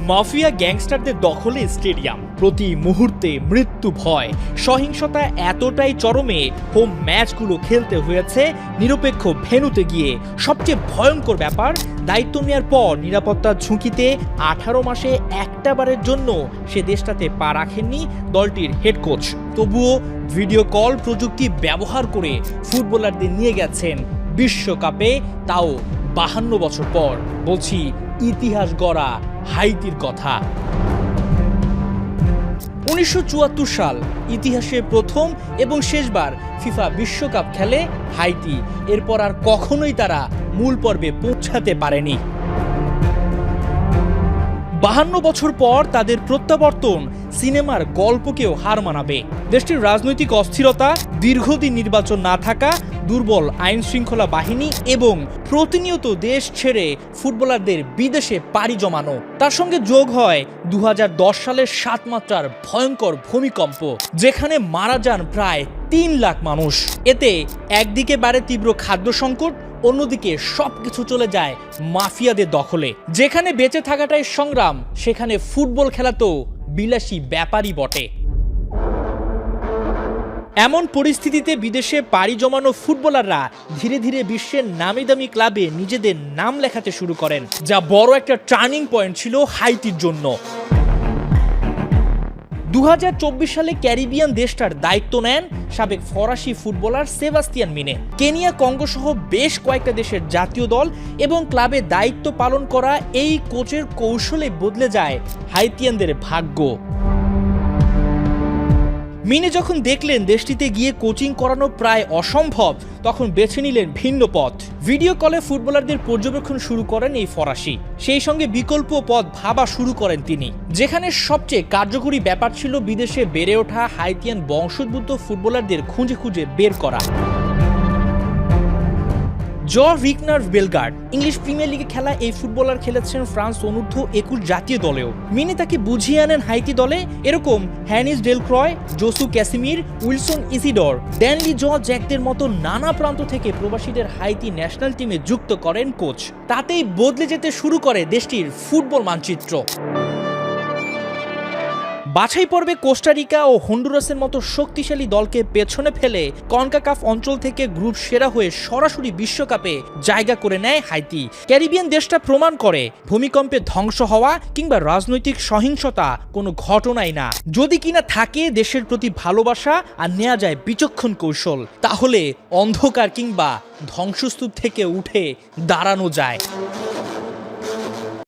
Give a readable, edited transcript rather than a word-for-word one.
Mafia গ্যাংস্টারদের দখলে stadium, প্রতি মুহূর্তে মৃত্যু ভয়, সহিংসতা এতটাই চরমে হোম ম্যাচগুলো খেলতে হয়েছে নিরপেক্ষ ভেন্যুতে গিয়ে। সবচেয়ে ভয়ঙ্কর ব্যাপার, দায়িত্ব নেওয়ার পর নিরাপত্তার ঝুঁকিতে 18 মাসে একটাবারের জন্য সে দেশটাতে পা রাখেননি দলটির হেড কোচ। তবুও ভিডিও কল প্রযুক্তি ব্যবহার করে ফুটবলারদের নিয়ে গেছেন বিশ্বকাপে, তাও 52 বছর পর। বলছি ইতিহাস গড়া হাইতির কথা। 1974 সাল ইতিহাসে প্রথম এবং শেষবার ফিফা বিশ্বকাপ খেলে হাইতি। এরপর আর কখনোই তারা মূল পর্বে পৌঁছাতে পারেনি। 52 বছর পর তাদের প্রত্যাবর্তন সিনেমার গল্পকেও হার মানাবে। দেশটির রাজনৈতিক অস্থিরতা, দীর্ঘদিন নির্বাচন না থাকা, দুর্বল আইন শৃঙ্খলা বাহিনী এবং প্রতিনিয়ত দেশ ছেড়ে ফুটবলারদের বিদেশে পাড়ি জমানো, তার সঙ্গে যোগ হয় 2010 সালের 7 মাত্রার ভয়ঙ্কর ভূমিকম্প, যেখানে মারা যান প্রায় 3 লাখ মানুষ। এতে একদিকে বাড়ে তীব্র খাদ্য সংকট, অন্যদিকে সবকিছু চলে যায় মাফিয়াদের দখলে। যেখানে বেঁচে থাকাটাই সংগ্রাম, সেখানে ফুটবল খেলা তো বিলাসী ব্যাপারই বটে। এমন পরিস্থিতিতে বিদেশে পাড়ি জমানো ফুটবলাররা ধীরে ধীরে বিশ্বের নামি দামি ক্লাবে নিজেদের নাম লেখাতে শুরু করেন, যা বড় একটা টার্নিং পয়েন্ট ছিল হাইতির জন্য। 2024 সালে ক্যারিবিয়ান দেশটার দায়িত্ব নেন সাবেক ফরাসি ফুটবলার সেবাস্তিয়ান মিনে। কেনিয়া, কঙ্গো সহ বেশ কয়েকটা দেশের জাতীয় দল এবং ক্লাবে দায়িত্ব পালন করা এই কোচের কৌশলে বদলে যায় হাইতিয়ানদের ভাগ্য। মিনে যখন দেখলেন দেশটিতে গিয়ে কোচিং করানো প্রায় অসম্ভব, তখন বেছে নিলেন ভিন্ন পথ। ভিডিও কলে ফুটবলারদের পর্যবেক্ষণ শুরু করেন এই ফরাসি। সেই সঙ্গে বিকল্প পথ ভাবা শুরু করেন তিনি, যেখানে সবচেয়ে কার্যকরী ব্যাপার ছিল বিদেশে বেড়ে ওঠা হাইতিয়ান বংশোদ্ভূত ফুটবলারদের খুঁজে খুঁজে বের করা। ভিগনার বেলগার্ড ইংলিশ প্রিমিয়ার লিগে খেলা এই ফুটবলার খেলেছেন ফ্রান্স অনূর্ধ্ব 21 জাতীয় দলেও। মিনে তাকে বুঝিয়ে আনেন হাইতি দলে। এরকম হ্যানিস ডেলক্রয়, জোসু ক্যাসিমির, উইলসন ইসিডর, ড্যানলি জ্যাকদের মতো নানা প্রান্ত থেকে প্রবাসীদের হাইতি ন্যাশনাল টিমে যুক্ত করেন কোচ। তাতেই বদলে যেতে শুরু করে দেশটির ফুটবল মানচিত্র। বাছাই পর্বে কোস্টারিকা ও হন্ডুরাসের মতো শক্তিশালী দলকে পেছনে ফেলে কনকাকাফ অঞ্চল থেকে গ্রুপ সেরা হয়ে সরাসরি বিশ্বকাপে জায়গা করে নেয় হাইতি। ক্যারিবিয়ান দেশটা প্রমাণ করে ভূমিকম্পে ধ্বংস হওয়া কিংবা রাজনৈতিক সহিংসতা কোনো ঘটনাই না। যদি কিনা থাকে দেশের প্রতি ভালোবাসা আর নেওয়া যায় বিচক্ষণ কৌশল, তাহলে অন্ধকার কিংবা ধ্বংসস্তূপ থেকে উঠে দাঁড়ানো যায়।